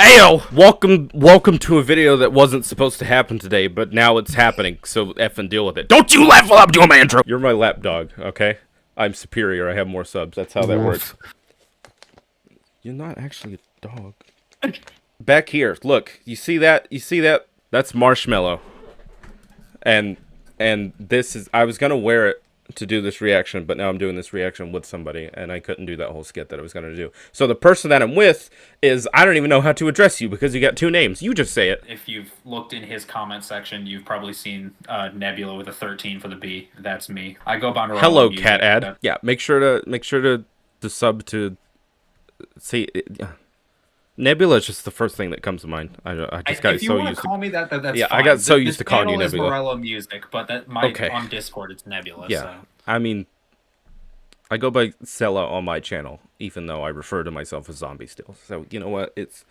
Ayo! Welcome to a video that wasn't supposed to happen today, but now it's happening, so effing deal with it. Don't you laugh while I'm doing my intro! You're my lapdog, okay? I'm superior, I have more subs, that's how that works. You're not actually a dog. Back here, look, you see that? You see that? That's Marshmello. And this is, I was gonna wear it to do this reaction, but now I'm doing this reaction with somebody, and I couldn't do that whole skit that I was going to do. So the person that I'm with is, I don't even know how to address you, because you got two names. You just say it. If you've looked in his comment section, you've probably seen Nebula with a 13 for the B. That's me. I go by MORELLO. Hello, cat ad. Yeah, make sure to sub to see. Nebula is just the first thing that comes to mind. I just got so used to. If you want to call me that, that's yeah, fine. I got so used to calling you Nebula. Nebula. MORELLO music, but that on Discord it's Nebula. Yeah, so. I mean, I go by Sella on my channel, even though I refer to myself as Zombie still. So you know what? It's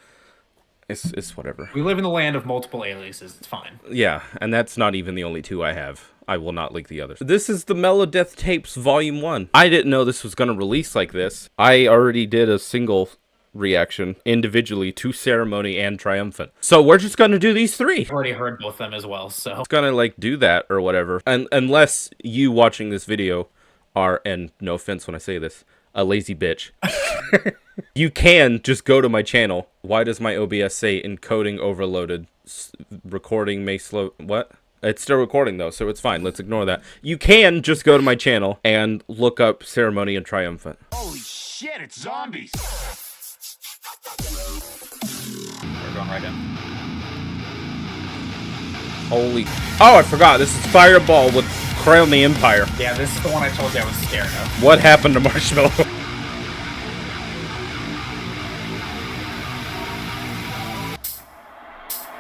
whatever. We live in the land of multiple aliases. It's fine. Yeah, and that's not even the only two I have. I will not link the others. This is the MELLODEATH Tapes Volume 1. I didn't know this was going to release like this. I already did a single reaction individually to Ceremony and Triumphant. So we're just going to do these three. I've already heard both of them as well, so. It's going to like do that or whatever. And unless you watching this video are, and no offense when I say this, a lazy bitch. You can just go to my channel. Why does my OBS say encoding overloaded? Recording may slow. What? It's still recording though, so it's fine. Let's ignore that. You can just go to my channel and look up Ceremony and Triumphant. Holy shit, it's zombies! We're going right in. Holy. Oh, I forgot. This is Fireball with Crown the Empire. Yeah, this is the one I told you I was scared of. What happened to Marshmallow?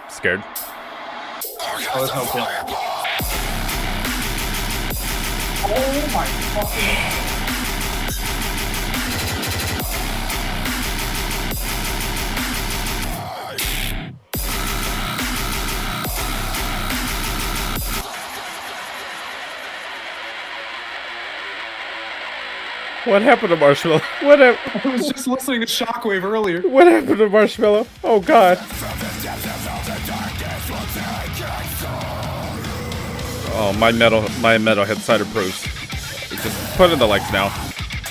Scared? Oh, there's no kill. Oh my fucking... What happened to Marshmallow? What happened? I was just listening to Shockwave earlier. What happened to Marshmallow? Oh god. Oh, my metal head cider proofs. Just put in the legs now.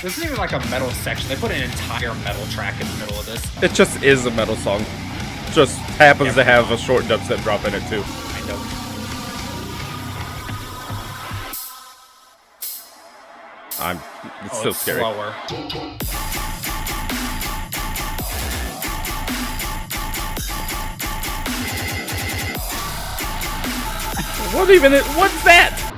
This isn't even like a metal section. They put an entire metal track in the middle of this. It just is a metal song. Just happens to have a short dubstep drop in it too. Kind of. It's so scary. Slower. What's that?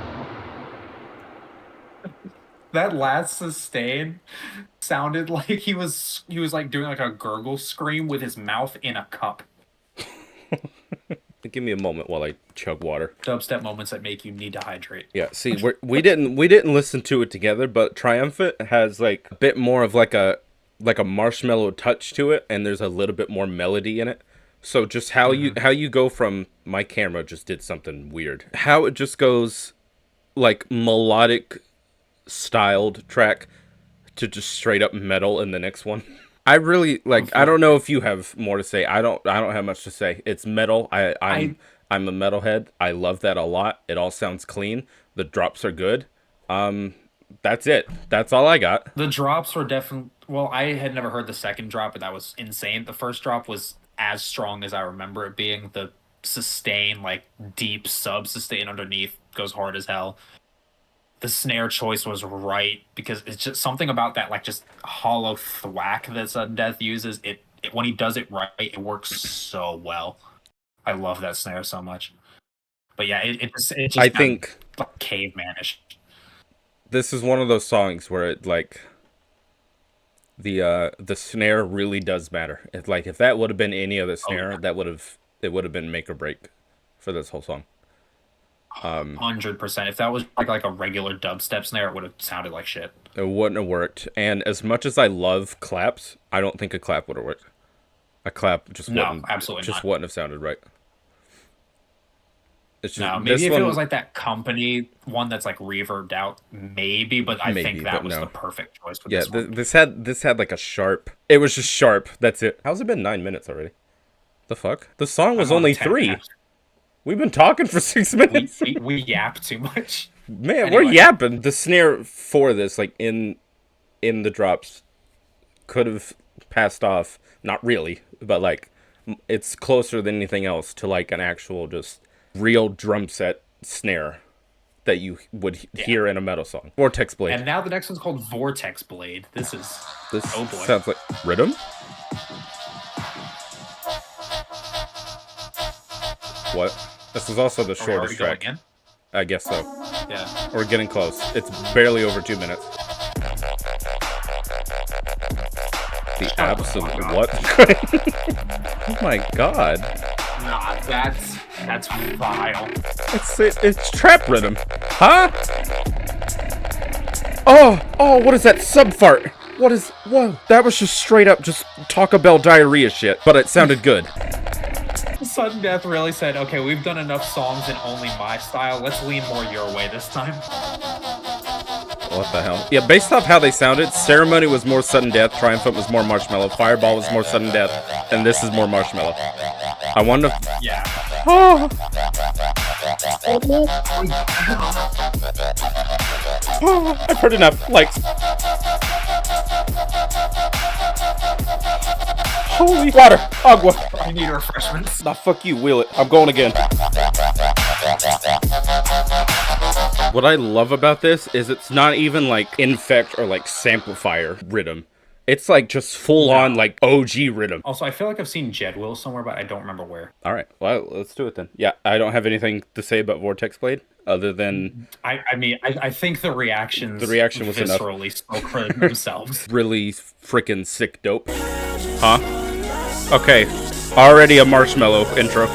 That last sustain sounded like he was like doing like a gurgle scream with his mouth in a cup. Give me a moment while I chug water. Dubstep moments that make you need to hydrate. Yeah, see, we didn't listen to it together, but Triumphant has like a bit more of like a Marshmallow touch to it, and there's a little bit more melody in it. So just how you go from, my camera just did something weird. How it just goes like melodic styled track to just straight up metal in the next one. I really like. I don't know if you have more to say. I don't have much to say. It's metal. I'm a metalhead. I love that a lot. It all sounds clean. The drops are good. That's it. That's all I got. The drops were definitely... Well, I had never heard the second drop, but that was insane. The first drop was as strong as I remember it being. The sustain, like deep sub sustain underneath, goes hard as hell. The snare choice was right, because it's just something about that, like, just hollow thwack that Sudden Death uses. It when he does it right, it works so well. I love that snare so much. But yeah, it just I think like cavemanish. This is one of those songs where it like the snare really does matter. It's like if that would have been any other snare, it would have been make or break for this whole song. 100%. If that was like a regular dubstep snare, it would have sounded like shit. It wouldn't have worked. And as much as I love claps, I don't think a clap would have worked. A clap just wouldn't have sounded right. It's just, no, maybe if it was like that company one that's like reverbed out, maybe, but I think that was the perfect choice for this one. This had like a sharp. It was just sharp. That's it. How's it been 9 minutes already? The fuck? The song was I'm on only 10 3. now. We've been talking for 6 minutes. We yap too much. Man, Anyway. we're yapping. The snare for this, like, in the drops, could have passed off. Not really, but, like, it's closer than anything else to, like, an actual just real drum set snare that you would hear in a metal song. Vortex Blade. And now the next one's called Vortex Blade. This oh boy. Sounds like rhythm. What? This is also the shortest track. I guess so. Yeah. We're getting close. It's barely over 2 minutes. The absolute what? Oh my god. Nah, that's vile. It's trap rhythm. Huh? Oh, what is that sub fart? Whoa, that was just straight up just Taco Bell diarrhea shit, but it sounded good. Sudden Death really said, okay, we've done enough songs in only my style. Let's lean more your way this time. What the hell? Yeah, based off how they sounded, Ceremony was more Sudden Death, Triumphant was more Marshmello, Fireball was more Sudden Death, and this is more Marshmello. I wonder if... Yeah. Oh, I've heard enough. Like... Holy water! Agua! I need refreshments. Nah, fuck you, wheel it. I'm going again. What I love about this is it's not even like Infect or like Samplifier rhythm. It's like just full on like OG rhythm. Also, I feel like I've seen Jedwill somewhere, but I don't remember where. Alright, well, let's do it then. Yeah, I don't have anything to say about Vortex Blade other than... I think the reaction was viscerally spoke for themselves. Really freaking sick dope. Huh? Okay, already a Marshmallow intro.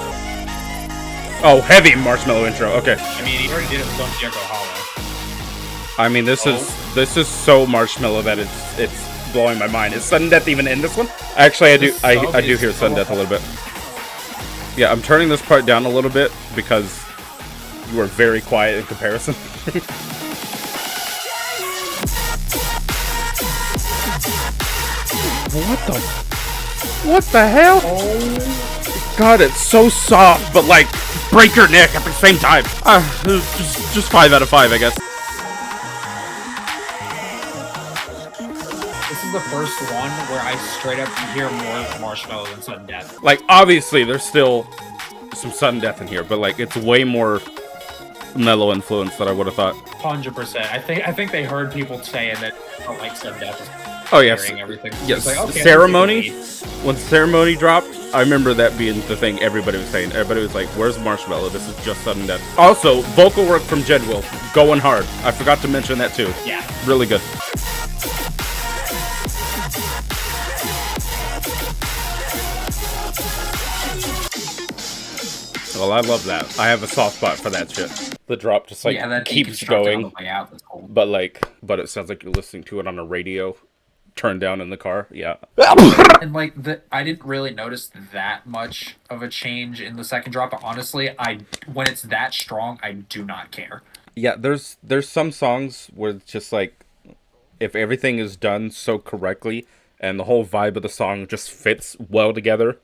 Oh, heavy Marshmallow intro. Okay. I mean, he already did it with Don't Go Hollow. I mean, this is so Marshmello that it's blowing my mind. Is Sudden Death even in this one? Actually, I do hear Sudden Death a little bit. Yeah, I'm turning this part down a little bit because you are very quiet in comparison. What the hell? Oh. God, it's so soft, but like break your neck at the same time. Just 5 out of 5, I guess. This is the first one where I straight up hear more Marshmello than Sudden Death. Like, obviously, there's still some Sudden Death in here, but like it's way more mellow influence than I would have thought. 100%. I think they heard people saying that like Sudden Death was. Oh yes, everything. Yes. Like, okay, Ceremony. When Ceremony dropped, I remember that being the thing everybody was saying. Everybody was like, "Where's Marshmello? This is just Sudden Death." Also, vocal work from Jedwill, going hard. I forgot to mention that too. Yeah, really good. Well, I love that. I have a soft spot for that shit. The drop just like keeps going, but it sounds like you're listening to it on a radio, turned down in the car. Yeah. And like I didn't really notice that much of a change in the second drop. But honestly, when it's that strong, I do not care. Yeah, there's some songs where it's just like, if everything is done so correctly and the whole vibe of the song just fits well together,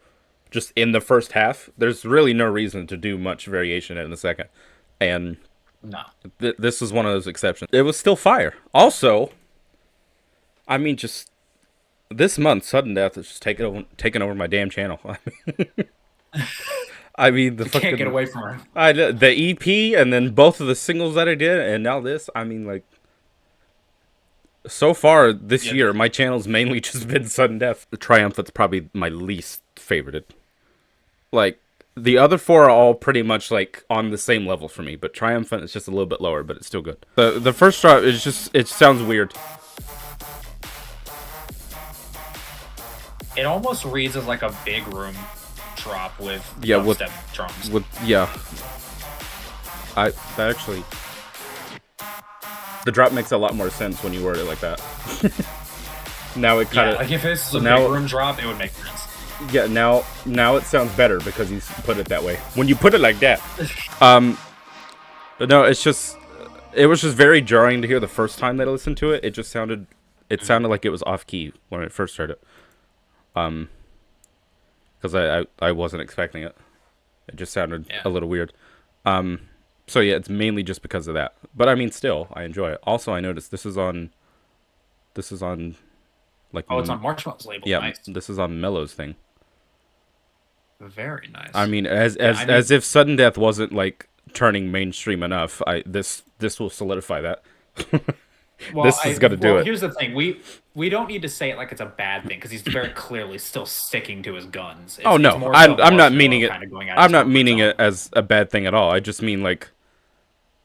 just in the first half, there's really no reason to do much variation in the second. And no, this is one of those exceptions. It was still fire. Also, I mean, just this month, Sudden Death is just taking over my damn channel. I mean, the fucking, can't get away from her. The EP and then both of the singles that I did, and now this. I mean, like, so far this year, my channel's mainly just been Sudden Death. The Triumphant's probably my least favorited. Like, the other 4 are all pretty much like on the same level for me, but Triumphant is just a little bit lower, but it's still good. The first drop is just, it sounds weird. It almost reads as like a big room drop with dubstep drums. That actually, the drop makes a lot more sense when you word it like that. Now it kind of like if this was a big room drop, it would make sense. Yeah, now it sounds better because he's put it that way. When you put it like that, but no, it was just very jarring to hear the first time that I listened to it. It just sounded like it was off key when I first heard it. because I wasn't expecting it. It just sounded Yeah. a little weird. So yeah, it's mainly just because of that. But I mean, still, I enjoy it. Also, I noticed this is on like. Oh, it's on Marshmallow's label. Yeah, Nice. this is on Mello's thing. Very nice. I mean, as if Sudden Death wasn't like turning mainstream enough, this will solidify that. Well, this is gonna do it. Here's the thing: we don't need to say it like it's a bad thing because he's very clearly still sticking to his guns. Oh no, it's more so I'm not Marshmello meaning it. kind of going out I'm his not comfort meaning zone. it as a bad thing at all. I just mean like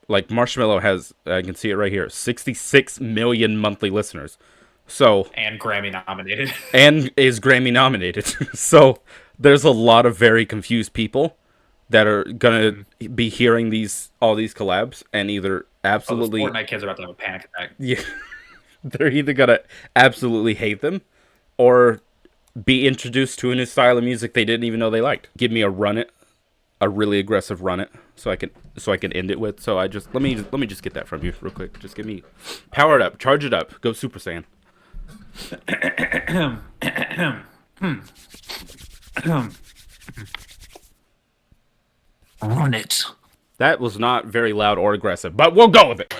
Marshmello has, I can see it right here, 66 million monthly listeners. So And Grammy nominated. and is Grammy nominated. So there's a lot of very confused people that are gonna be hearing all these collabs and either absolutely Fortnite kids are about to have a panic attack. yeah, they're either gonna absolutely hate them or be introduced to a new style of music they didn't even know they liked. Give me a run it, a really aggressive run it, so I can end it with. So let me just get that from you real quick. Just give me power it up, charge it up, go Super Saiyan. Run it. That was not very loud or aggressive, but we'll go with it.